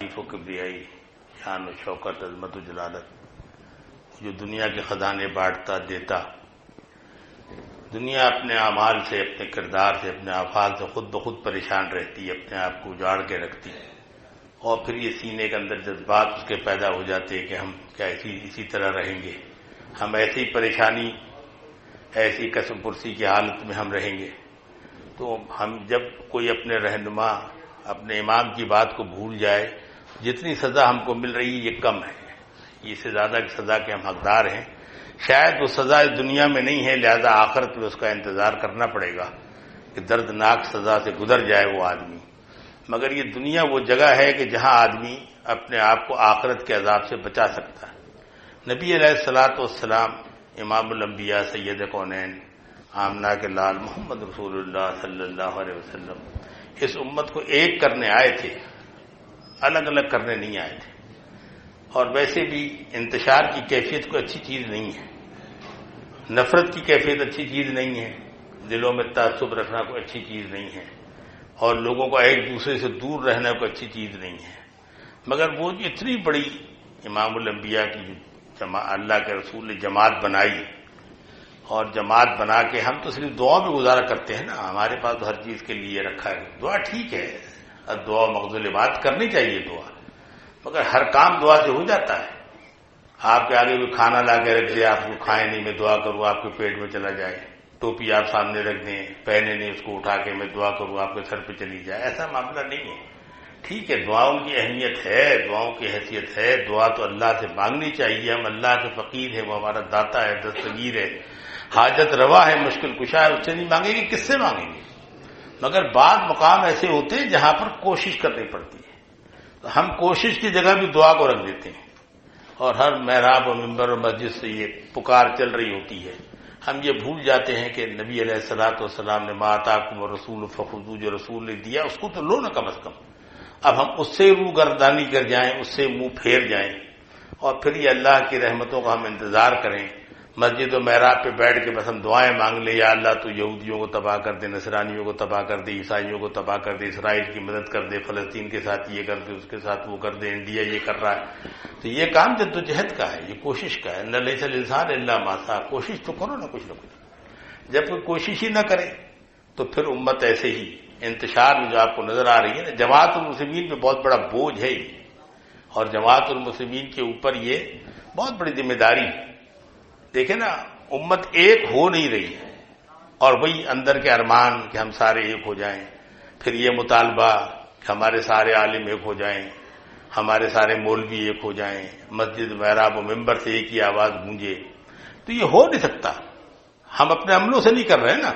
تعریف و کبریائی، شان و شوکت، عظمت و جلالت، جو دنیا کے خزانے بانٹتا دیتا، دنیا اپنے اعمال سے، اپنے کردار سے، اپنے افعال سے خود بخود پریشان رہتی، اپنے آپ کو اجاڑ کے رکھتی، اور پھر یہ سینے کے اندر جذبات اس کے پیدا ہو جاتے کہ ہم کیا اسی طرح رہیں گے، ہم ایسی پریشانی، ایسی کسم پرسی کی حالت میں ہم رہیں گے۔ تو ہم جب کوئی اپنے رہنما، اپنے امام کی بات کو بھول جائے، جتنی سزا ہم کو مل رہی ہے یہ کم ہے، اس سے زیادہ کی سزا کے ہم حقدار ہیں۔ شاید وہ سزا اس دنیا میں نہیں ہے، لہذا آخرت میں اس کا انتظار کرنا پڑے گا کہ دردناک سزا سے گزر جائے وہ آدمی۔ مگر یہ دنیا وہ جگہ ہے کہ جہاں آدمی اپنے آپ کو آخرت کے عذاب سے بچا سکتا ہے۔ نبی علیہ الصلوۃ والسلام، امام الانبیاء، سید کونین، آمنہ کے لال محمد رسول اللہ صلی اللہ علیہ وسلم اس امت کو ایک کرنے آئے تھے، الگ الگ کرنے نہیں آئے تھے۔ اور ویسے بھی انتشار کی کیفیت کوئی اچھی چیز نہیں ہے، نفرت کی کیفیت اچھی چیز نہیں ہے، دلوں میں تعصب رکھنا کوئی اچھی چیز نہیں ہے، اور لوگوں کا ایک دوسرے سے دور رہنا کوئی اچھی چیز نہیں ہے۔ مگر وہ اتنی بڑی امام الانبیاء کی اللہ کے رسول نے جماعت بنائی، اور جماعت بنا کے ہم تو صرف دعا میں گزارا کرتے ہیں نا، ہمارے پاس تو ہر چیز کے لیے رکھا ہے۔ دعا ٹھیک ہے، دعا مغزل بات کرنی چاہیے دعا، مگر ہر کام دعا سے ہو جاتا ہے۔ آپ کے آگے کوئی کھانا لا کے رکھ دے، آپ کو کھائیں نہیں، میں دعا کروں آپ کے پیٹ میں چلا جائے، ٹوپی آپ سامنے رکھ دیں، پہنے نہیں، اس کو اٹھا کے میں دعا کروں آپ کے سر پہ چلی جائے، ایسا معاملہ نہیں ہے۔ ٹھیک ہے، دعاؤں کی اہمیت ہے، دعاؤں کی حیثیت ہے، دعا تو اللہ سے مانگنی چاہیے، ہم اللہ کے فقیر ہیں، وہ ہمارا داتا ہے، دستگیر ہے، حاجت روا ہے، مشکل کشا ہے، اس سے نہیں مانگیں گے کس سے مانگیں گے؟ مگر بعض مقام ایسے ہوتے ہیں جہاں پر کوشش کرنی پڑتی ہے، تو ہم کوشش کی جگہ بھی دعا کو رکھ دیتے ہیں، اور ہر محراب و ممبر و مسجد سے یہ پکار چل رہی ہوتی ہے۔ ہم یہ بھول جاتے ہیں کہ نبی علیہ الصلوۃ والسلام نے ما آتاکم الرسول فخذوہ، جو رسول نے دیا اس کو تو لو نا کم از کم۔ اب ہم اس سے روح گردانی کر جائیں، اس سے منہ پھیر جائیں، اور پھر یہ اللہ کی رحمتوں کا ہم انتظار کریں، مسجد و محراب پہ بیٹھ کے بس ہم دعائیں مانگ لیں، یا اللہ تو یہودیوں کو تباہ کر دے، نصرانیوں کو تباہ کر دے، عیسائیوں کو تباہ کر دے، اسرائیل کی مدد کر دے، فلسطین کے ساتھ یہ کر دے، اس کے ساتھ وہ کر دے، انڈیا یہ کر رہا ہے۔ تو یہ کام جدوجہد کا ہے، یہ کوشش کا ہے، نہ لیس الانسان الا ما سعی، کوشش تو کرو نا کچھ نہ کچھ۔ جب کوئی کوشش ہی نہ کرے تو پھر امت ایسے ہی انتشار میں جو آپ کو نظر آ رہی ہے نا، جماعت المسلمین پہ بہت بڑا بوجھ ہے، اور جماعت المسلمین کے اوپر یہ بہت بڑی ذمہ داری ہے۔ دیکھیں نا، امت ایک ہو نہیں رہی ہے، اور وہی اندر کے ارمان کہ ہم سارے ایک ہو جائیں، پھر یہ مطالبہ کہ ہمارے سارے عالم ایک ہو جائیں، ہمارے سارے مولوی ایک ہو جائیں، مسجد محراب و ممبر سے ایک ہی آواز گونجے، تو یہ ہو نہیں سکتا۔ ہم اپنے عملوں سے نہیں کر رہے نا۔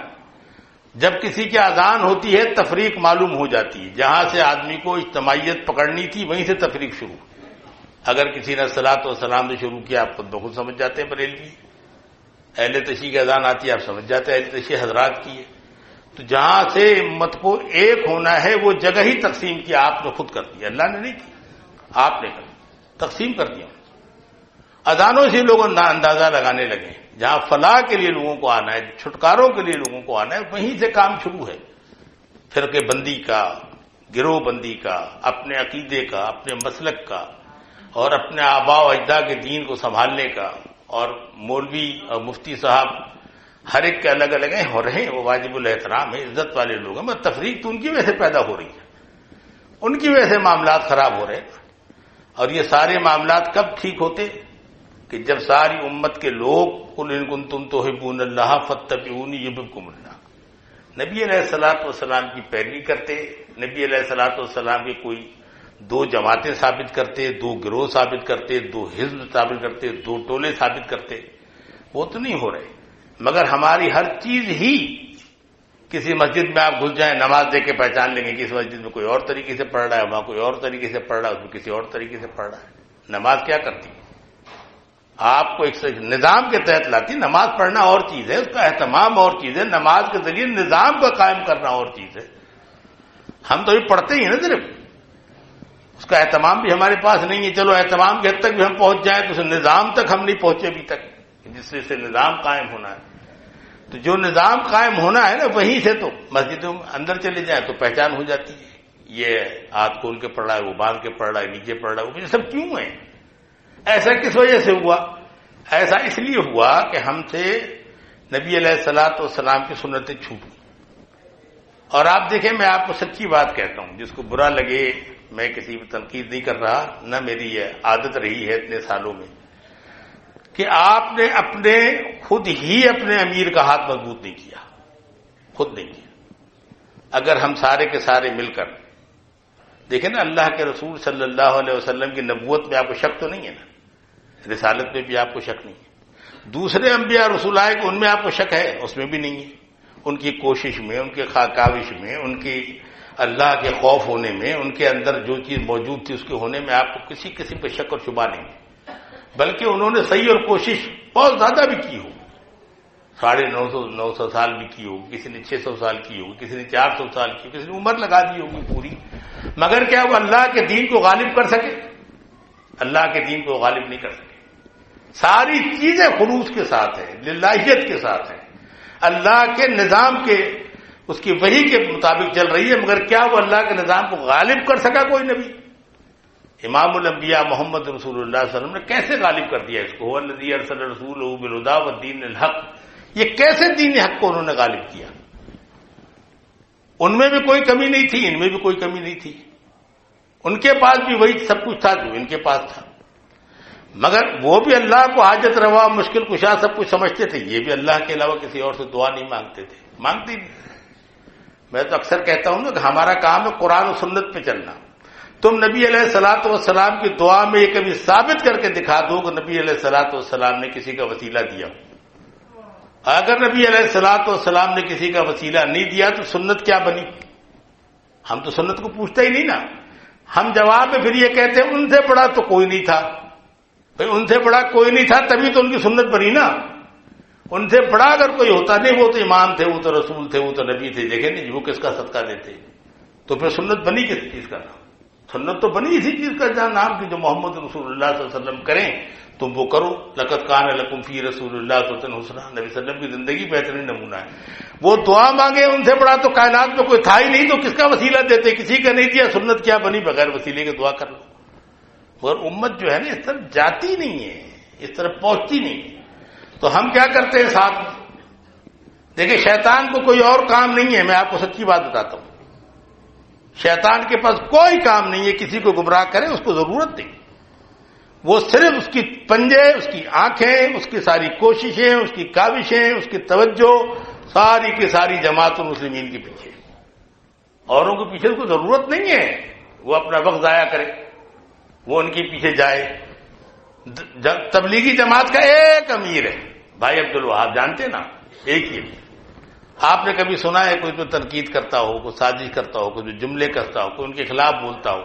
جب کسی کی اذان ہوتی ہے تفریق معلوم ہو جاتی ہے، جہاں سے آدمی کو اجتماعیت پکڑنی تھی وہیں سے تفریق شروع۔ اگر کسی نے صلاۃ و سلام سے شروع کیا، آپ خود بخود سمجھ جاتے ہیں بریلوی، اہل تشیع کی اذان آتی ہے آپ سمجھ جاتے ہیں اہل تشیع حضرات کی ہے۔ تو جہاں سے امت کو ایک ہونا ہے وہ جگہ ہی تقسیم کیا، آپ نے خود کر دیا، اللہ نے نہیں کی، آپ نے کر تقسیم کر دیا۔ اذانوں سے لوگ اندازہ لگانے لگے، جہاں فلاح کے لیے لوگوں کو آنا ہے، چھٹکاروں کے لیے لوگوں کو آنا ہے، وہیں سے کام شروع ہے، فرقے بندی کا، گروہ بندی کا، اپنے عقیدے کا، اپنے مسلک کا، اور اپنے آباء و اجداد کے دین کو سنبھالنے کا۔ اور مولوی اور مفتی صاحب ہر ایک کے الگ الگ ہیں، ہو رہے ہیں، وہ واجب الاحترام ہیں، عزت والے لوگ ہیں، مگر تفریق تو ان کی وجہ سے پیدا ہو رہی ہے، ان کی وجہ سے معاملات خراب ہو رہے ہیں۔ اور یہ سارے معاملات کب ٹھیک ہوتے؟ کہ جب ساری امت کے لوگ قل ان کنتم تحبون اللہ فاتبعونی یحببکم اللہ، نبی علیہ الصلوۃ والسلام کی پیروی کرتے، نبی علیہ الصلوۃ والسلام کے کوئی دو جماعتیں ثابت کرتے، دو گروہ ثابت کرتے، دو حزب ثابت کرتے، دو ٹولے ثابت کرتے، وہ تو نہیں ہو رہے۔ مگر ہماری ہر چیز ہی، کسی مسجد میں آپ گھس جائیں، نماز دیکھ کے پہچان لیں گے کہ اس مسجد میں کوئی اور طریقے سے پڑھ رہا ہے، وہاں کوئی اور طریقے سے پڑھ رہا ہے، اس میں کسی اور طریقے سے پڑھ رہا ہے۔ نماز کیا کرتی ہے؟ آپ کو ایک نظام کے تحت لاتی، نماز پڑھنا اور چیز ہے، اس کا اہتمام اور چیز ہے، نماز کے ذریعے نظام کا قائم کرنا اور چیز ہے۔ ہم تو ابھی پڑھتے ہی ہیں نا صرف، اس کا اہتمام بھی ہمارے پاس نہیں ہے۔ چلو اہتمام کے حد تک بھی ہم پہنچ جائیں تو اس نظام تک ہم نہیں پہنچے ابھی تک، جس سے نظام قائم ہونا ہے۔ تو جو نظام قائم ہونا ہے نا، وہیں سے تو مسجدوں میں اندر چلے جائیں تو پہچان ہو جاتی ہے، یہ ہاتھ کھول کے پڑھ رہا ہے، وہ باندھ کے پڑھ رہا ہے، نیچے پڑھ رہا ہے، وہ سب کیوں ہے؟ ایسا کس وجہ سے ہوا؟ ایسا اس لیے ہوا کہ ہم سے نبی علیہ الصلوۃ والسلام کی سنتیں چھوٹ گئی۔ اور آپ دیکھیں، میں آپ کو سچی بات کہتا ہوں، جس کو برا لگے، میں کسی بھی تنقید نہیں کر رہا، نہ میری یہ عادت رہی ہے اتنے سالوں میں، کہ آپ نے خود ہی اپنے امیر کا ہاتھ مضبوط نہیں کیا، خود نہیں کیا۔ اگر ہم سارے کے سارے مل کر دیکھیں نا، اللہ کے رسول صلی اللہ علیہ وسلم کی نبوت میں آپ کو شک تو نہیں ہے نا، رسالت میں بھی آپ کو شک نہیں ہے، دوسرے انبیاء رسول آئے کہ ان میں آپ کو شک ہے، اس میں بھی نہیں ہے، ان کی کوشش میں، ان کے کاوش میں، ان کی اللہ کے خوف ہونے میں، ان کے اندر جو چیز موجود تھی اس کے ہونے میں آپ کو کسی پہ شک اور شبہ نہیں ہے، بلکہ انہوں نے صحیح اور کوشش بہت زیادہ بھی کی ہو، 950 سال بھی کی ہوگی، کسی نے 600 سال کی ہوگی، کسی نے 400 سال کی ہوگی، کسی نے عمر لگا دی ہوگی پوری، مگر کیا وہ اللہ کے دین کو غالب کر سکے؟ اللہ کے دین کو غالب نہیں کر سکے۔ ساری چیزیں خلوص کے ساتھ ہیں، للہیت کے ساتھ ہیں، اللہ کے نظام کے، اس کی وحی کے مطابق چل رہی ہے، مگر کیا وہ اللہ کے نظام کو غالب کر سکا کوئی نبی؟ امام الانبیاء محمد رسول اللہ صلی اللہ علیہ وسلم نے کیسے غالب کر دیا اس کو؟ هو الذی ارسل رسولہ بالہدی والدین الحق، یہ کیسے دین حق کو انہوں نے غالب کیا؟ ان میں بھی کوئی کمی نہیں تھی، ان میں بھی کوئی کمی نہیں تھی، ان کے پاس بھی وہی سب کچھ تھا جو ان کے پاس تھا، مگر وہ بھی اللہ کو حاجت روا مشکل کشا سب کچھ سمجھتے تھے، یہ بھی اللہ کے علاوہ کسی اور سے دعا نہیں مانگتے تھے، مانگتے نہیں۔ میں تو اکثر کہتا ہوں نا کہ ہمارا کام ہے قرآن و سنت پہ چلنا۔ تم نبی علیہ الصلوۃ والسلام کی دعا میں یہ کبھی ثابت کر کے دکھا دو کہ نبی علیہ الصلوۃ والسلام نے کسی کا وسیلہ دیا۔ اگر نبی علیہ الصلوۃ والسلام نے کسی کا وسیلہ نہیں دیا تو سنت کیا بنی؟ ہم تو سنت کو پوچھتا ہی نہیں نا، ہم جواب میں پھر یہ کہتے ہیں ان سے بڑا تو کوئی نہیں تھا۔ بھائی ان سے بڑا کوئی نہیں تھا تبھی تو ان کی سنت بنی نا، ان سے بڑا اگر کوئی ہوتا نہیں، وہ تو امام تھے، وہ تو رسول تھے، وہ تو نبی تھے، دیکھیں نہیں وہ کس کا صدقہ دیتے، تو پھر سنت بنی کس چیز کا نام؟ سنت تو بنی اسی چیز کا جہاں نام کی جو محمد رسول اللہ صلی اللہ علیہ وسلم کریں تم وہ کرو۔ لقد کان لکم فی رسول اللہ اسوۃ حسنہ، نبی صلی اللہ علیہ وسلم کی زندگی بہترین نمونہ ہے۔ وہ دعا مانگے ان سے بڑا تو کائنات میں کوئی تھا ہی نہیں، تو کس کا وسیلہ دیتے؟ کسی کا نہیں دیا، سنت کیا بنی؟ بغیر وسیلے کے دعا کر لو۔ مگر امت جو ہے نا اس طرف جاتی نہیں ہے، اس طرف پہنچتی نہیں ہے، تو ہم کیا کرتے ہیں ساتھ میں؟ دیکھیں شیطان کو کوئی اور کام نہیں ہے، میں آپ کو سچی بات بتاتا ہوں، شیطان کے پاس کوئی کام نہیں ہے کسی کو گمراہ کرے، اس کو ضرورت نہیں، وہ صرف اس کی پنجے، اس کی آنکھیں، اس کی ساری کوششیں، اس کی کاوشیں، اس کی توجہ ساری کی ساری جماعت المسلمین کے پیچھے، اوروں کے پیچھے اس کو ضرورت نہیں ہے، وہ اپنا وقت ضائع کرے، وہ ان کے پیچھے جائے۔ تبلیغی جماعت کا ایک امیر ہے بھائی عبد الوہاب، جانتے نا، ایک ہی۔ آپ نے کبھی سنا ہے کوئی تو تنقید کرتا ہو، کوئی سازش کرتا ہو، کوئی جملے کرتا ہو، کوئی ان کے خلاف بولتا ہو؟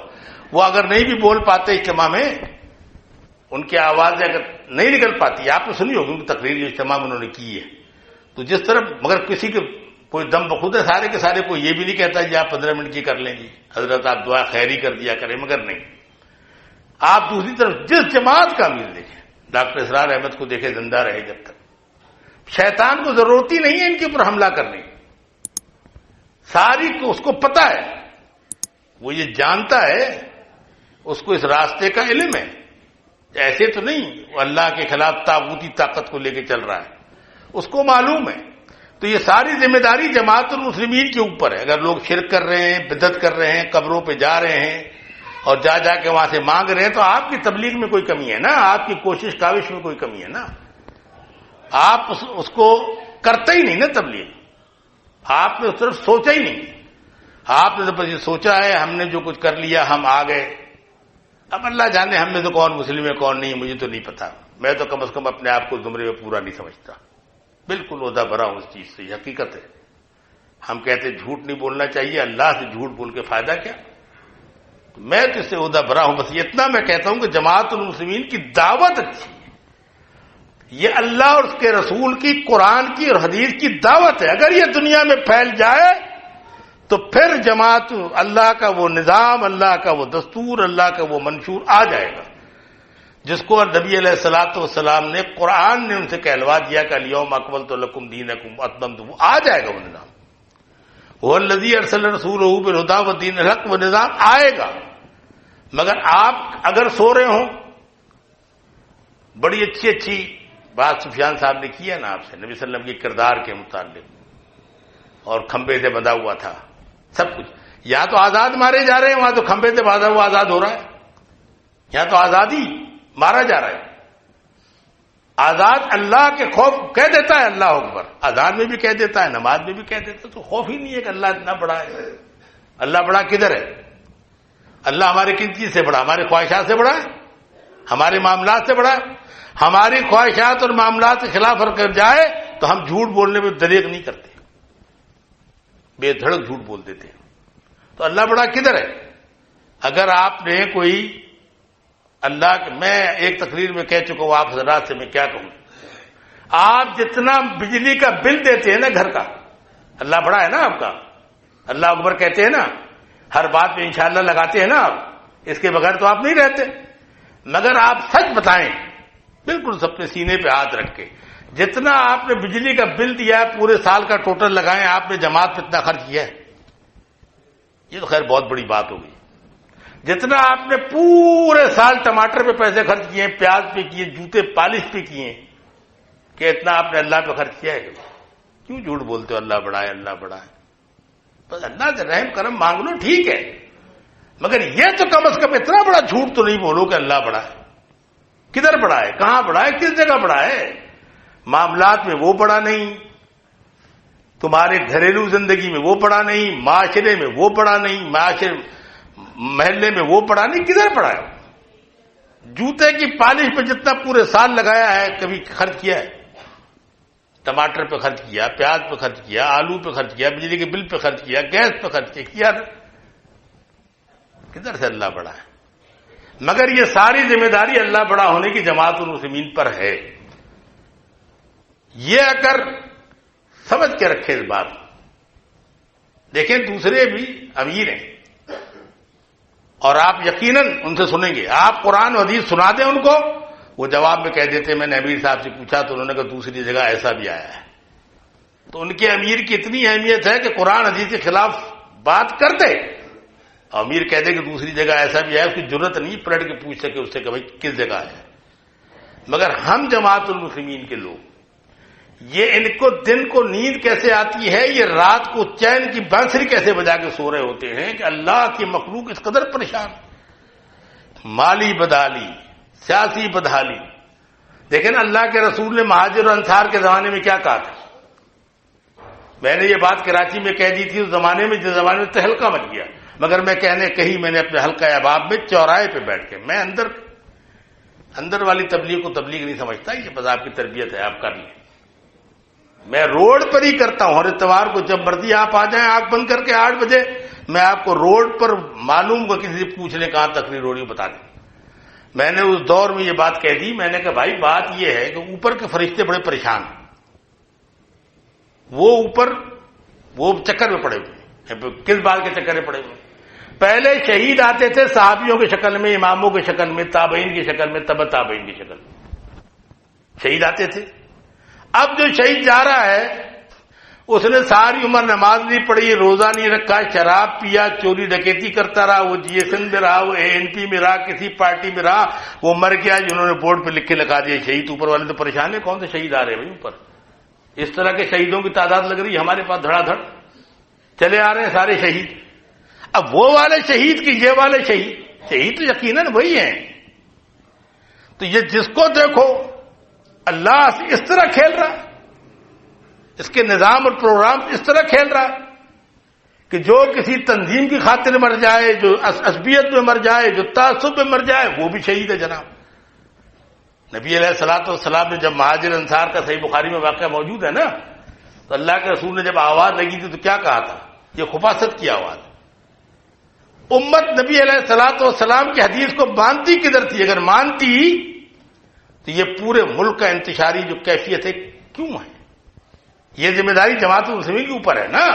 وہ اگر نہیں بھی بول پاتے اجتماع میں، ان کی آوازیں اگر نہیں نکل پاتی، آپ نے سنی ہوگی ان کی تقریر جو اجتماع میں انہوں نے کی ہے، تو جس طرح، مگر کسی کے کوئی دم بخود ہے، سارے کے سارے کوئی یہ بھی نہیں کہتا جی آپ 15 منٹ کی کر لیں جی حضرت آپ دعا خیری کر دیا کریں، مگر نہیں۔ آپ دوسری طرف جس جماعت کا امیر دیکھیں، ڈاکٹر اسرار احمد کو دیکھیں، زندہ رہے جب تک، شیطان کو ضرورت ہی نہیں ہے ان کے اوپر حملہ کرنے کی، ساری کو اس کو پتا ہے، وہ یہ جانتا ہے، اس کو اس راستے کا علم ہے، ایسے تو نہیں وہ اللہ کے خلاف طاغوتی طاقت کو لے کے چل رہا ہے، اس کو معلوم ہے۔ تو یہ ساری ذمہ داری جماعت المسلمین کے اوپر ہے۔ اگر لوگ شرک کر رہے ہیں، بدعت کر رہے ہیں، قبروں پہ جا رہے ہیں اور جا جا کے وہاں سے مانگ رہے ہیں، تو آپ کی تبلیغ میں کوئی کمی ہے نا، آپ کی کوشش کاوش میں کوئی کمی ہے نا، آپ اس کو کرتے ہی نہیں نا تبلیغ، آپ نے اس طرف سوچا ہی نہیں، آپ نے تو بس یہ سوچا ہے ہم نے جو کچھ کر لیا ہم آ گئے، اب اللہ جانے ہم میں تو کون مسلم ہے کون نہیں، مجھے تو نہیں پتا، میں تو کم از کم اپنے آپ کو زمرے میں پورا نہیں سمجھتا، بالکل عہدہ برا ہوں اس چیز سے، یہ حقیقت ہے۔ ہم کہتے جھوٹ نہیں بولنا چاہیے، اللہ سے جھوٹ بول کے فائدہ کیا؟ میں تو اس سے عہدہ برا ہوں، بس اتنا میں کہتا ہوں کہ جماعت المسلمین کی دعوت اچھی ہے، یہ اللہ اور اس کے رسول کی، قرآن کی اور حدیث کی دعوت ہے، اگر یہ دنیا میں پھیل جائے تو پھر جماعت، اللہ کا وہ نظام، اللہ کا وہ دستور، اللہ کا وہ منشور آ جائے گا، جس کو نبی علیہ الصلوۃ والسلام نے، قرآن نے ان سے کہلوا دیا کہ الیوم اکملت لکم دینکم واتممت، وہ آ جائے گا وہ نظام، وہ الذی ارسل رسولہ بالہدی ودین الحق، وہ نظام آئے گا، مگر آپ اگر سو رہے ہوں، بڑی اچھی اچھی بات سفیان صاحب نے کی ہے نا آپ سے، نبی صلی اللہ علیہ وسلم کے کردار کے متعلق، اور کھمبے سے بندھا ہوا تھا سب کچھ، یہاں تو آزاد مارے جا رہے ہیں، وہاں تو کھمبے سے باندھا ہوا آزاد ہو رہا ہے، یہاں تو آزادی مارا جا رہا ہے۔ آزاد اللہ کے خوف کہہ دیتا ہے اللہ اکبر، اذان میں بھی کہہ دیتا ہے، نماز میں بھی کہہ دیتا ہے، تو خوف ہی نہیں ہے کہ اللہ اتنا بڑا ہے۔ اللہ بڑا کدھر ہے؟ اللہ ہمارے کن چیز سے بڑا؟ ہماری خواہشات سے بڑا ہے؟ ہمارے معاملات سے بڑا ہے؟ ہماری خواہشات اور معاملات کے خلاف کر جائے تو ہم جھوٹ بولنے میں دریغ نہیں کرتے، بے دھڑک جھوٹ بول دیتے ہیں۔ تو اللہ بڑا کدھر ہے؟ اگر آپ نے کوئی اللہ کے، میں ایک تقریر میں کہہ چکا ہوں آپ حضرات سے، میں کیا کہوں، آپ جتنا بجلی کا بل دیتے ہیں نا گھر کا، اللہ بڑا ہے نا آپ کا، اللہ اکبر کہتے ہیں نا، ہر بات میں انشاءاللہ لگاتے ہیں نا آپ، اس کے بغیر تو آپ نہیں رہتے، مگر آپ سچ بتائیں بالکل اپنے سینے پہ ہاتھ رکھ کے، جتنا آپ نے بجلی کا بل دیا ہے پورے سال کا ٹوٹل لگائیں، آپ نے جماعت پہ اتنا خرچ کیا ہے؟ یہ تو خیر بہت بڑی بات ہوگی۔ جتنا آپ نے پورے سال ٹماٹر پہ پیسے خرچ کیے، پیاز پہ کیے، جوتے پالش پہ کیے، کہ اتنا آپ نے اللہ پہ خرچ کیا ہے؟ کیوں جھوٹ بولتے ہو اللہ بڑا ہے اللہ بڑا ہے؟ بس اللہ سے رحم کرم مانگ لو، ٹھیک ہے، مگر یہ تو کم از کم اتنا بڑا جھوٹ تو نہیں بولو کہ اللہ بڑا ہے۔ کدھر بڑا ہے؟ کہاں بڑا ہے؟ کس جگہ بڑا ہے؟ معاملات میں وہ بڑا نہیں، تمہارے گھریلو زندگی میں وہ بڑا نہیں، معاشرے میں وہ بڑا نہیں، محلے میں وہ بڑا نہیں، کدھر بڑا ہے؟ جوتے کی پالش پہ جتنا پورے سال لگایا ہے کبھی خرچ کیا ہے؟ ٹماٹر پہ خرچ کیا، پیاز پہ خرچ کیا، آلو پہ خرچ کیا، بجلی کے بل پہ خرچ کیا، گیس پہ خرچ کیا نا؟ کدھر سے اللہ بڑا ہے؟ مگر یہ ساری ذمہ داری اللہ بڑا ہونے کی جماعت المسلمین پر ہے۔ یہ اگر سمجھ کے رکھے اس بات کو، دیکھیں دوسرے بھی امیر ہیں اور آپ یقیناً ان سے سنیں گے، آپ قرآن و حدیث سنا دیں ان کو، وہ جواب میں کہہ دیتے ہیں میں نے امیر صاحب سے پوچھا تو انہوں نے کہا دوسری جگہ ایسا بھی آیا ہے۔ تو ان کے امیر کی اتنی اہمیت ہے کہ قرآن حدیث کے خلاف بات کرتے، امیر کہہ دے کہ دوسری جگہ ایسا بھی ہے، اس کی ضرورت نہیں پلٹ کے پوچھ سکے اس سے کہ بھائی کس جگہ ہے۔ مگر ہم جماعت المسلمین کے لوگ، یہ ان کو دن کو نیند کیسے آتی ہے، یہ رات کو چین کی بانسری کیسے بجا کے سو رہے ہوتے ہیں کہ اللہ کی مخلوق اس قدر پریشان، مالی بدحالی، سیاسی بدحالی۔ دیکھیں نا اللہ کے رسول نے مہاجر اور انصار کے زمانے میں کیا کہا تھا؟ میں نے یہ بات کراچی میں کہہ دی تھی اس زمانے میں جس زمانے میں تہلکہ مچ گیا، مگر میں میں نے اپنے حلقہ احباب میں چوراہے پہ بیٹھ کے، میں اندر والی تبلیغ کو تبلیغ نہیں سمجھتا، یہ بس آپ کی تربیت ہے، آپ کر لیں، میں روڈ پر ہی کرتا ہوں، ہر اتوار کو جب مرضی آپ آ جائیں آنکھ بند کر کے 8 بجے، میں آپ کو روڈ پر معلوم کو کسی سے پوچھ لیں کہاں تقریر ہو رہی ہو بتا دیں۔ میں نے اس دور میں یہ بات کہہ دی، میں نے کہا بھائی بات یہ ہے کہ اوپر کے فرشتے بڑے پریشان ہیں، وہ اوپر وہ چکر میں پڑے ہوئے، کس بات کے چکر میں پڑے ہوئے؟ پہلے شہید آتے تھے صحابیوں کی شکل میں، اماموں کی شکل میں، تابعین کی شکل میں، تبع تابعین کی شکل میں شہید آتے تھے۔ اب جو شہید جا رہا ہے اس نے ساری عمر نماز نہیں پڑھی، روزہ نہیں رکھا، شراب پیا، چوری ڈکیتی کرتا رہا، وہ جی ایس این میں رہا، وہ ANP میں رہا، کسی پارٹی میں رہا، وہ مر گیا، جنہوں نے بورڈ پہ لکھ کے لگا دیا شہید۔ اوپر والے تو پریشان ہیں کون سے شہید آ رہے ہیں بھائی اوپر، اس طرح کے شہیدوں کی تعداد لگ رہی ہے ہمارے پاس، دھڑا دھڑ چلے آ رہے ہیں سارے شہید۔ اب وہ والے شہید کی یہ والے شہید تو یقیناً وہی ہیں۔ تو یہ جس کو دیکھو اللہ اس طرح کھیل رہا، اس کے نظام اور پروگرام اس طرح کھیل رہا کہ جو کسی تنظیم کی خاطر مر جائے، جو عصبیت میں مر جائے، جو تعصب میں مر جائے، وہ بھی شہید ہے جناب۔ نبی علیہ الصلوۃ والسلام نے جب مہاجر انصار کا صحیح بخاری میں واقعہ موجود ہے نا، تو اللہ کے رسول نے جب آواز لگی تھی تو کیا کہا تھا؟ یہ خفاست کی آواز۔ امت نبی علیہ الصلوۃ والسلام کی حدیث کو مانتی کدھر تھی؟ اگر مانتی تو یہ پورے ملک کا انتشاری جو کیفیت ہے کیوں ہے؟ یہ ذمہ داری جماعت المسلمین کے اوپر ہے نا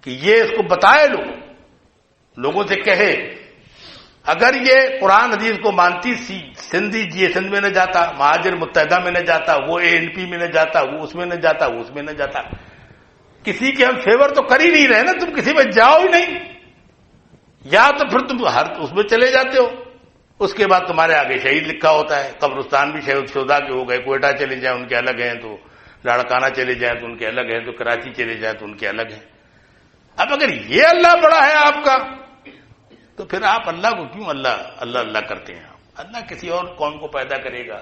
کہ یہ اس کو بتائے، لوگوں سے کہے۔ اگر یہ قرآن حدیث کو مانتی، سندھی جی ایس این میں نہ جاتا، مہاجر متحدہ میں نہ جاتا، وہ ANP میں نہ جاتا، وہ اس میں نہ جاتا، وہ اس میں نہ جاتا۔ کسی کے ہم فیور تو کر ہی نہیں رہے نا، تم کسی میں جاؤ ہی نہیں، یا تو پھر تم ہر اس میں چلے جاتے ہو، اس کے بعد تمہارے آگے شہید لکھا ہوتا ہے، قبرستان بھی شہید شہدا کے ہو گئے، کوئٹہ چلے جائیں ان کے الگ ہیں، تو لاڑکانہ چلے جائیں تو ان کے الگ ہیں، تو کراچی چلے جائیں تو ان کے الگ ہیں۔ اب اگر یہ اللہ بڑا ہے آپ کا، تو پھر آپ اللہ کو کیوں اللہ اللہ اللہ کرتے ہیں؟ اللہ کسی اور قوم کو پیدا کرے گا۔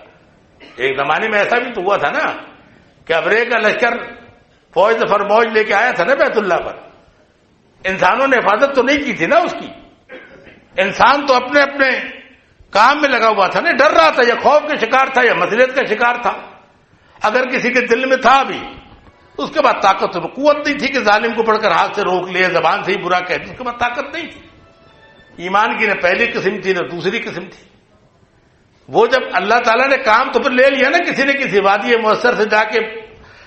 ایک زمانے میں ایسا بھی تو ہوا تھا نا کہ ابرے کا لشکر فوج فرموج لے کے آیا تھا نا بیت اللہ پر، انسانوں نے حفاظت تو نہیں کی تھی نا اس کی، انسان تو اپنے اپنے کام میں لگا ہوا تھا نا، ڈر رہا تھا، یا خوف کا شکار تھا یا مصیبت کا شکار تھا۔ اگر کسی کے دل میں تھا بھی، اس کے بعد طاقت اور قوت نہیں تھی کہ ظالم کو پڑھ کر ہاتھ سے روک لے، زبان سے ہی برا کہہ دے، اس کے بعد طاقت نہیں تھی۔ ایمان کی نہ پہلی قسم تھی نہ دوسری قسم تھی۔ وہ جب اللہ تعالیٰ نے کام تو پھر لے لیا نا، کسی نے کسی وادی مؤثر سے جا کے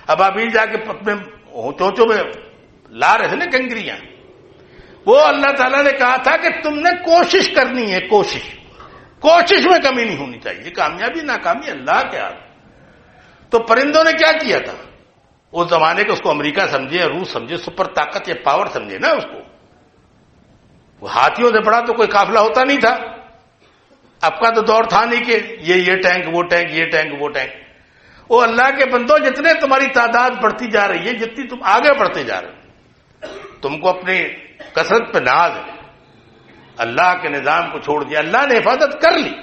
ابابیل جا کے اپنے چونچوں میں لا رہے تھے نا کنکریاں، وہ اللہ تعالیٰ نے کہا تھا کہ تم نے کوشش کرنی ہے، کوشش میں کمی نہیں ہونی چاہیے، کامیابی ناکامی اللہ کے ہاتھ۔ تو پرندوں نے کیا کیا تھا اس زمانے کے، اس کو امریکہ سمجھے یا روس سمجھے، سپر طاقت یا پاور سمجھے نا اس کو، وہ ہاتھیوں سے بڑا تو کوئی قافلہ ہوتا نہیں تھا۔ اب کا تو دور تھا نہیں کہ یہ ٹینک وہ ٹینک، یہ ٹینک وہ ٹینک۔ وہ اللہ کے بندوں، جتنے تمہاری تعداد بڑھتی جا رہی ہے، جتنی تم آگے بڑھتے جا رہے ہو، تم کو اپنی کثرت پہ ناز ہے، اللہ کے نظام کو چھوڑ دیا، اللہ نے حفاظت کر لی۔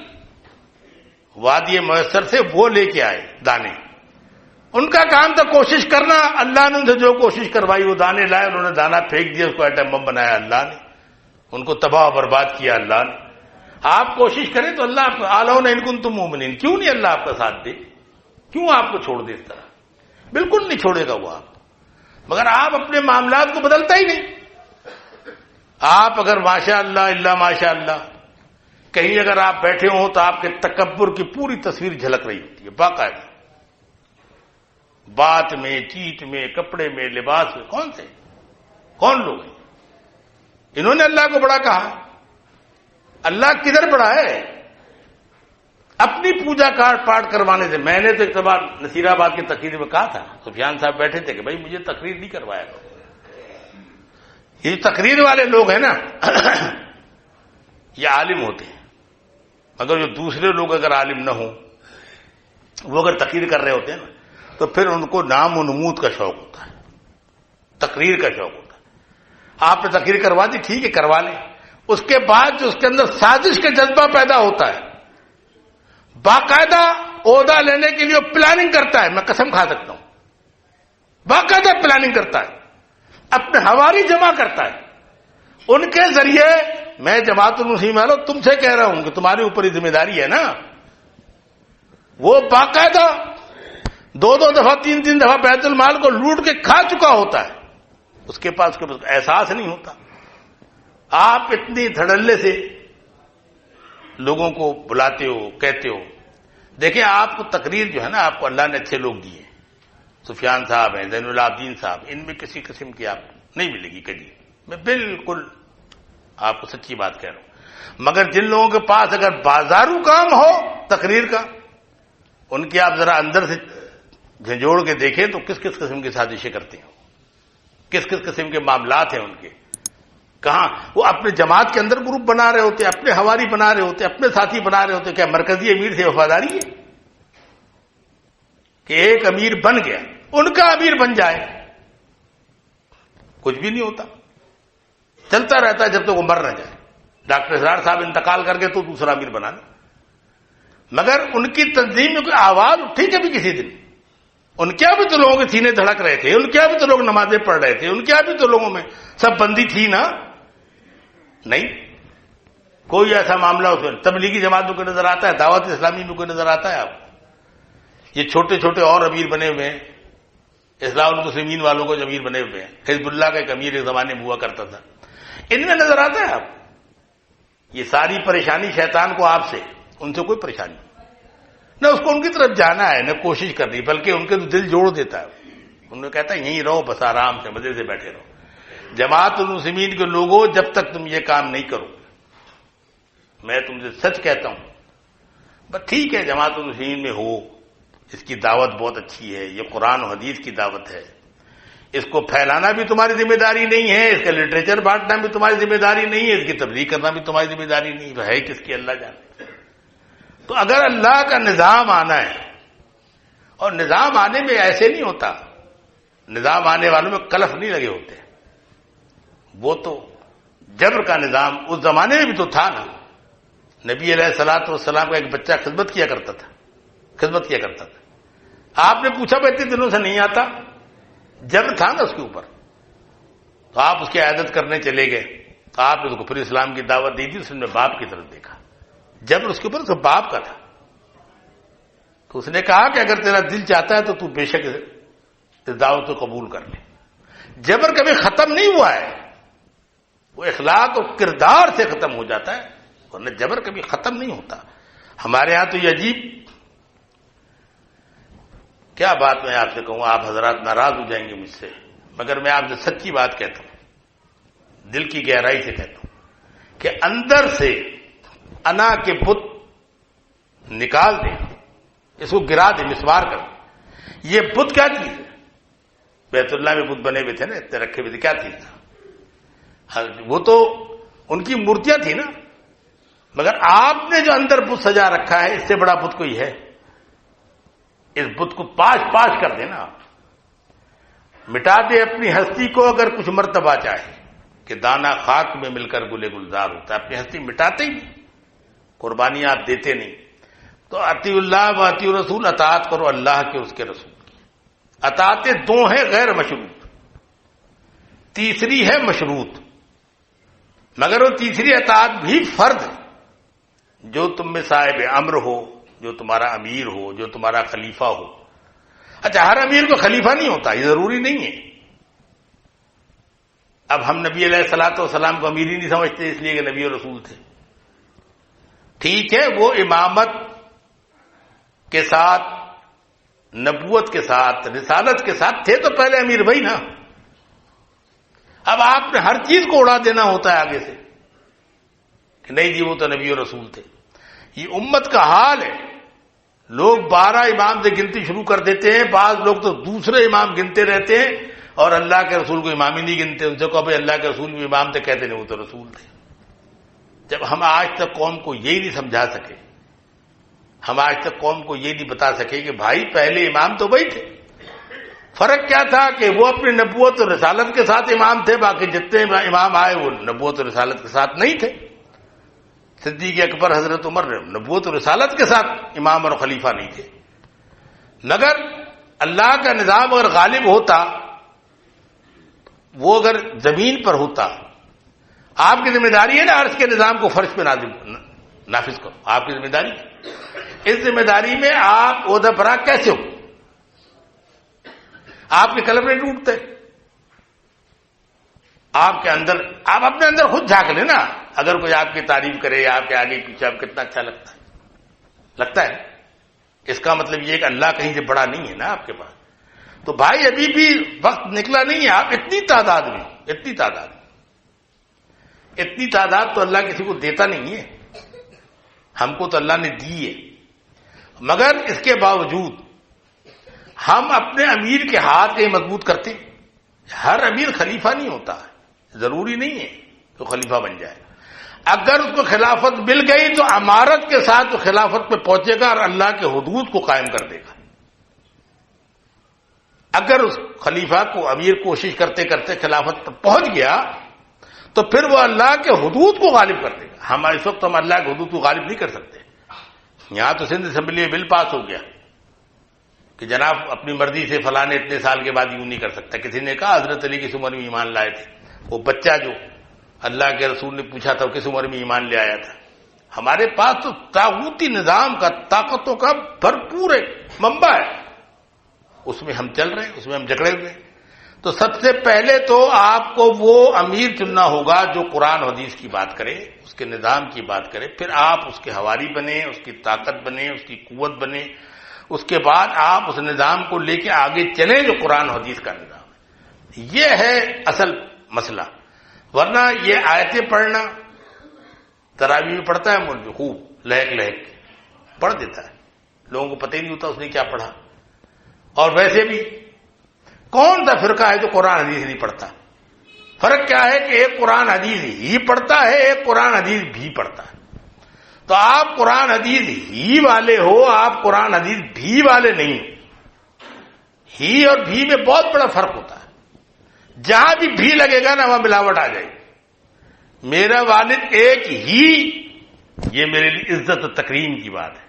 وادی میسر سے وہ لے کے آئے دانے، ان کا کام تھا کوشش کرنا، اللہ نے ان سے جو کوشش کروائی وہ دانے لائے، انہوں نے دانا پھینک دیا، اس کو ایٹم بم بنایا اللہ نے، ان کو تباہ و برباد کیا اللہ نے۔ آپ کوشش کریں تو اللہ آپ کو آلون ان کنتم مومنین، کیوں نہیں اللہ آپ کا ساتھ دے؟ کیوں آپ کو چھوڑ دے اس طرح؟ بالکل نہیں چھوڑے گا وہ آپ، مگر آپ اپنے معاملات کو بدلتا ہی نہیں۔ آپ اگر ماشاء اللہ اللہ ماشاء اللہ کہیں اگر آپ بیٹھے ہوں تو آپ کے تکبر کی پوری تصویر جھلک رہی ہوتی ہے باقاعدہ، بات میں، چیت میں، کپڑے میں، لباس میں۔ کون لوگ ہیں؟ انہوں نے اللہ کو بڑا کہا۔ اللہ کدھر بڑا ہے؟ اپنی پوجا پاٹ کروانے سے۔ میں نے تو ایک بار نصیر آباد کی تقریر میں کہا تھا، سفیان صاحب بیٹھے تھے کہ بھائی مجھے تقریر نہیں کروایا کرو۔ یہ تقریر والے لوگ ہیں نا یہ عالم ہوتے ہیں، مگر جو دوسرے لوگ اگر عالم نہ ہوں، وہ اگر تقریر کر رہے ہوتے ہیں نا، تو پھر ان کو نام و نمود کا شوق ہوتا ہے، تقریر کا شوق ہوتا ہے۔ آپ نے تقریر کروا دی، ٹھیک ہے کروا لیں، اس کے بعد جو اس کے اندر سازش کا جذبہ پیدا ہوتا ہے، باقاعدہ عہدہ لینے کے لیے پلاننگ کرتا ہے، میں قسم کھا سکتا ہوں، باقاعدہ پلاننگ کرتا ہے، اپنے حواری جمع کرتا ہے، ان کے ذریعے۔ میں جماعت المسلمین والوں تم سے کہہ رہا ہوں کہ تمہارے اوپر یہ ذمہ داری ہے نا، وہ باقاعدہ 2 دفعہ 3 دفعہ بیت المال کو لوٹ کے کھا چکا ہوتا ہے، اس کے پاس احساس نہیں ہوتا۔ آپ اتنی دھڑلے سے لوگوں کو بلاتے ہو، کہتے ہو۔ دیکھیں آپ کو تقریر جو ہے نا، آپ کو اللہ نے اچھے لوگ دیے، سفیان صاحب ہیں، زین العابدین صاحب، ان میں کسی قسم کی آپ نہیں ملے گی کبھی، میں بالکل آپ کو سچی بات کہہ رہا ہوں۔ مگر جن لوگوں کے پاس اگر بازارو کام ہو تقریر کا، ان کی آپ ذرا اندر سے جھنجھوڑ کے دیکھیں تو کس کس قسم کی سازشیں کرتے ہیں، کس کس قسم کے معاملات ہیں ان کے، کہاں وہ اپنے جماعت کے اندر گروپ بنا رہے ہوتے، اپنے حواری بنا رہے ہوتے، اپنے ساتھی بنا رہے ہوتے۔ کیا مرکزی امیر سے وفاداری ہے کہ ایک امیر بن گیا ان کا امیر بن جائے؟ کچھ بھی نہیں ہوتا، چلتا رہتا ہے جب تک وہ مر نہ جائے۔ ڈاکٹر اسرار صاحب انتقال کر گئے تو دوسرا امیر بنا لیں، مگر ان کی تنظیم میں کوئی آواز اٹھی کبھی کسی دن؟ ان کے بھی تو لوگوں کے سینے دھڑک رہے تھے، ان کے بھی تو لوگ نمازیں پڑھ رہے تھے، ان کے بھی تو لوگوں میں سب بندی تھی نا؟ نہیں، کوئی ایسا معاملہ اس میں تبلیغی جماعت میں کوئی نظر آتا ہے؟ دعوت اسلامی میں کوئی نظر آتا ہے آپ؟ یہ چھوٹے چھوٹے اور امیر بنے ہوئے ہیں، اصلاح المسلمین والوں کو جو امیر بنے ہوئے ہیں، حزب اللہ کا ایک امیر ایک زمانے میں ہوا کرتا تھا، ان میں نظر آتا ہے آپ؟ یہ ساری پریشانی شیطان کو آپ سے، ان سے کوئی پریشانی نہ، اس کو ان کی طرف جانا ہے نہ کوشش کرنی، بلکہ ان کے تو دل جوڑ دیتا ہے، انہوں نے کہتا ہے یہیں رہو، بس آرام سے مزے سے بیٹھے رہو۔ جماعت المسلمین کے لوگوں، جب تک تم یہ کام نہیں کرو، میں تم سے سچ کہتا ہوں، بس ٹھیک ہے جماعت المسلمین میں ہو، اس کی دعوت بہت اچھی ہے، یہ قرآن و حدیث کی دعوت ہے، اس کو پھیلانا بھی تمہاری ذمہ داری نہیں ہے، اس کا لٹریچر بانٹنا بھی تمہاری ذمہ داری نہیں ہے، اس کی تبلیغ کرنا بھی تمہاری ذمہ داری نہیں ہے، ہے کس کی اللہ جانے۔ تو اگر اللہ کا نظام آنا ہے، اور نظام آنے میں ایسے نہیں ہوتا، نظام آنے والوں میں کلف نہیں لگے ہوتے، وہ تو جبر کا نظام اس زمانے میں بھی تو تھا نا۔ نبی علیہ الصلوۃ والسلام کا ایک بچہ خدمت کیا کرتا تھا، آپ نے پوچھا بھائی اتنے دنوں سے نہیں آتا، جبر تھا نا اس کے اوپر، تو آپ اس کی عیادت کرنے چلے گئے، تو آپ نے اس کو پھر اسلام کی دعوت دی تھی، اس نے باپ کی طرف دیکھا، جبر اس کے اوپر تو باپ کا تھا، تو اس نے کہا کہ اگر تیرا دل چاہتا ہے تو تو بے شک اس دعوت کو قبول کر لے۔ جبر کبھی ختم نہیں ہوا ہے، وہ اخلاق اور کردار سے ختم ہو جاتا ہے، ورنہ جبر کبھی ختم نہیں ہوتا۔ ہمارے ہاں تو یہ عجیب، کیا بات میں آپ سے کہوں، آپ حضرات ناراض ہو جائیں گے مجھ سے، مگر میں آپ سے سچی بات کہتا ہوں، دل کی گہرائی سے کہتا ہوں کہ اندر سے انا کے بت نکال دیں، اس کو گرا دیں، مسمار کر دیں۔ یہ بت کیا چیز ہے؟ بیت اللہ میں بت بنے ہوئے تھے نا، اتنے رکھے ہوئے تھے، کیا چیز تھا؟ وہ تو ان کی مورتیاں تھی نا، مگر آپ نے جو اندر بت سجا رکھا ہے، اس سے بڑا بت کوئی ہے؟ اس بت کو پاش کر دینا، آپ مٹا دے اپنی ہستی کو، اگر کچھ مرتبہ چاہے کہ دانا خاک میں مل کر گلے گلزار ہوتا ہے، اپنی ہستی مٹاتے ہی نہیں، قربانیاں آپ دیتے نہیں، تو اطیع اللہ و اطیع رسول، اطاعت کرو اللہ کے، اس کے رسول کی۔ اطاعتیں دو ہیں غیر مشروط، تیسری ہے مشروط، مگر وہ تیسری اطاعت بھی فرض ہے، جو تم میں صاحب امر ہو، جو تمہارا امیر ہو، جو تمہارا خلیفہ ہو۔ اچھا، ہر امیر کو خلیفہ نہیں ہوتا، یہ ضروری نہیں ہے۔ اب ہم نبی علیہ الصلوۃ والسلام کو امیر ہی نہیں سمجھتے، اس لیے کہ نبی اور رسول تھے۔ ٹھیک ہے، وہ امامت کے ساتھ، نبوت کے ساتھ، رسالت کے ساتھ تھے تو پہلے امیر بھائی نا۔ اب آپ نے ہر چیز کو اڑا دینا ہوتا ہے آگے سے کہ نہیں جی وہ تو نبی اور رسول تھے۔ یہ امت کا حال ہے، لوگ 12 امام سے گنتی شروع کر دیتے ہیں، بعض لوگ تو دوسرے امام گنتے رہتے ہیں اور اللہ کے رسول کو امام ہی نہیں گنتے۔ ان سے کہو بھائی اللہ کے رسول بھی امام تھے، کہتے نہیں وہ تو رسول تھے۔ جب ہم آج تک قوم کو یہی نہیں سمجھا سکے، ہم آج تک قوم کو یہ نہیں بتا سکے کہ بھائی پہلے امام تو وہی تھے، فرق کیا تھا کہ وہ اپنی نبوت اور رسالت کے ساتھ امام تھے، باقی جتنے امام آئے وہ نبوت اور رسالت کے ساتھ نہیں تھے۔ صدیق اکبر حضرت عمر نبوت اور رسالت کے ساتھ امام اور خلیفہ نہیں تھے، مگر اللہ کا نظام اگر غالب ہوتا، وہ اگر زمین پر ہوتا، آپ کی ذمہ داری ہے نا عرش کے نظام کو فرش پہ نافذ کرو، آپ کی ذمہ داری۔ اس ذمہ داری میں آپ عہدہ پرا کیسے ہو؟ آپ کے قلم نہیں ٹوٹتے، آپ کے اندر، آپ اپنے اندر خود جھانک لیں نا، اگر کوئی آپ کی تعریف کرے، آپ کے آگے پیچھے، آپ کتنا اچھا لگتا ہے۔ اس کا مطلب یہ کہ اللہ کہیں سے بڑا نہیں ہے نا آپ کے پاس۔ تو بھائی ابھی بھی وقت نکلا نہیں ہے، آپ اتنی تعداد تو اللہ کسی کو دیتا نہیں ہے، ہم کو تو اللہ نے دی ہے، مگر اس کے باوجود ہم اپنے امیر کے ہاتھ کہیں مضبوط کرتے۔ ہر امیر خلیفہ نہیں ہوتا، ضروری نہیں ہے تو خلیفہ بن جائے۔ اگر اس کو خلافت مل گئی تو امارت کے ساتھ تو خلافت پہ پہنچے گا اور اللہ کے حدود کو قائم کر دے گا۔ اگر اس خلیفہ کو امیر کوشش کرتے کرتے خلافت پر پہنچ گیا تو پھر وہ اللہ کے حدود کو غالب کر دے گا۔ ہم اس وقت ہم اللہ کے حدود کو غالب نہیں کر سکتے۔ یہاں تو سندھ اسمبلی میں بل پاس ہو گیا کہ جناب اپنی مرضی سے فلاں اتنے سال کے بعد یوں نہیں کر سکتا۔ کسی نے کہا حضرت علی کس عمر میں ایمان لائے تھے؟ وہ بچہ جو اللہ کے رسول نے پوچھا تھا کس عمر میں ایمان لے آیا تھا؟ ہمارے پاس تو طاغوتی نظام کا، طاقتوں کا بھرپور ایک منبع ہے، اس میں ہم چل رہے ہیں، اس میں ہم جکڑے ہوئے ہیں۔ تو سب سے پہلے تو آپ کو وہ امیر چننا ہوگا جو قرآن حدیث کی بات کرے، اس کے نظام کی بات کرے، پھر آپ اس کے حواری بنے، اس کی طاقت بنے، اس کی قوت بنے، اس کے بعد آپ اس نظام کو لے کے آگے چلیں جو قرآن حدیث کا نظام ہے۔ یہ ہے اصل مسئلہ۔ ورنہ یہ آیتیں پڑھنا، تراویح میں پڑھتا ہے مولوی خوب لہک کے پڑھ دیتا ہے، لوگوں کو پتہ ہی نہیں ہوتا اس نے کیا پڑھا۔ اور ویسے بھی کون سا فرقہ ہے جو قرآن حدیث نہیں پڑھتا؟ فرق کیا ہے کہ ایک قرآن حدیث ہی پڑھتا ہے، ایک قرآن حدیث بھی پڑھتا ہے۔ تو آپ قرآن حدیث ہی والے ہو، آپ قرآن حدیث بھی والے نہیں۔ ہی اور بھی میں بہت بڑا فرق ہوتا ہے۔ جہاں بھی لگے گا نا وہاں ملاوٹ آ جائے گی۔ میرا والد ایک ہی، یہ میرے لیے عزت و تکریم کی بات ہے۔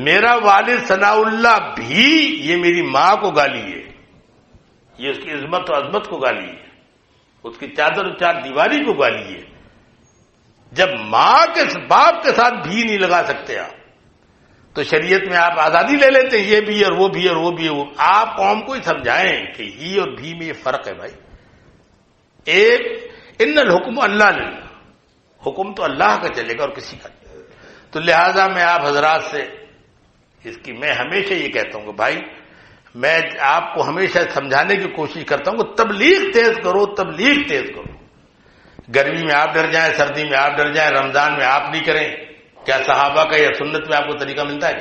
میرا والد ثناء اللہ بھی، یہ میری ماں کو گالی ہے، یہ اس کی عظمت و عظمت کو گالی ہے، اس کی چادر و چار دیواری کو گالی ہے۔ جب ماں کے باپ کے ساتھ بھی نہیں لگا سکتے آپ، تو شریعت میں آپ آزادی لے لیتے ہیں، یہ بھی اور وہ بھی اور وہ بھی۔ آپ قوم کو ہی سمجھائیں کہ ہی اور بھی میں یہ فرق ہے بھائی۔ ایک ان الحکم اللہ للہ، حکم تو اللہ کا چلے گا اور کسی کا نہیں۔ تو لہذا میں آپ حضرات سے میں ہمیشہ یہ کہتا ہوں کہ بھائی، میں آپ کو ہمیشہ سمجھانے کی کوشش کرتا ہوں کہ تبلیغ تیز کرو، تبلیغ تیز کرو۔ گرمی میں آپ ڈر جائیں، سردی میں آپ ڈر جائیں، رمضان میں آپ نہیں کریں، کیا صحابہ کا یا سنت میں آپ کو طریقہ ملتا ہے؟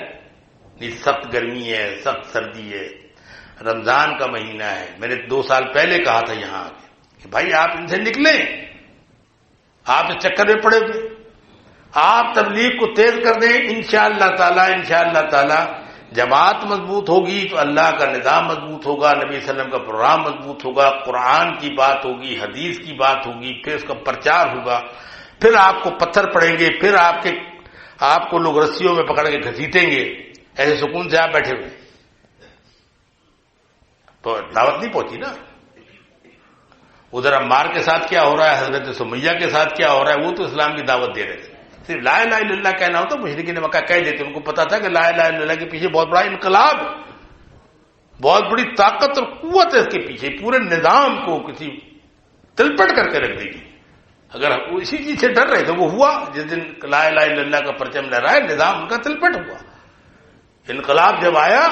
نہیں، سخت گرمی ہے، سخت سردی ہے، رمضان کا مہینہ ہے۔ میں نے 2 سال پہلے کہا تھا یہاں آ کے کہ بھائی آپ ان سے نکلیں، آپ اس چکر میں پڑے ہوئے، آپ تبلیغ کو تیز کر دیں۔ انشاءاللہ تعالی جماعت مضبوط ہوگی تو اللہ کا نظام مضبوط ہوگا، نبی صلی اللہ علیہ وسلم کا پروگرام مضبوط ہوگا، قرآن کی بات ہوگی، حدیث کی بات ہوگی، پھر اس کا پرچار ہوگا، پھر آپ کو پتھر پڑیں گے، پھر آپ کو لوگ رسیوں میں پکڑ کے گھسیٹیں گے، ایسے سکون سے آپ بیٹھے ہوئے تو دعوت نہیں پہنچی نا۔ ادھر عمار کے ساتھ کیا ہو رہا ہے، حضرت سمیہ کے ساتھ کیا ہو رہا ہے، وہ تو اسلام کی دعوت دے رہے تھے۔ صرف لا الہ الا اللہ کہنا ہوتا، مشرکین مکہ کہہ دیتے، ان کو پتا تھا کہ لا الہ الا اللہ کے پیچھے بہت بڑا انقلاب، بہت بڑی طاقت اور قوت ہے اس کے پیچھے، پورے نظام کو کسی تلپٹ کر کے رکھ دے گی۔ اگر وہ اسی چیز سے ڈر رہے تو وہ ہوا، جس دن لا الہ الا اللہ کا پرچم لہرائے نظام ان کا تلپٹ ہوا۔ انقلاب جب آیا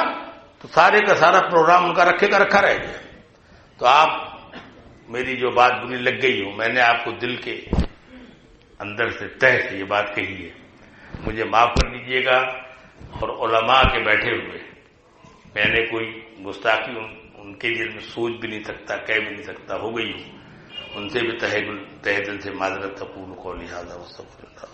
تو سارے کا سارا پروگرام ان کا رکھے کا رکھا رہ گیا۔ تو آپ میری جو بات بری لگ گئی ہو، میں نے آپ کو دل کے اندر سے تہ سے یہ بات کہی ہے، مجھے معاف کر دیجیے گا۔ اور علماء کے بیٹھے ہوئے میں نے کوئی گستاخی ان کے لیے میں سوچ بھی نہیں سکتا، کہہ بھی نہیں سکتا، ہو گئی ہوں، ان سے بھی تہ دل سے معذرت، اقول قولی ھذا واستغفر اللہ۔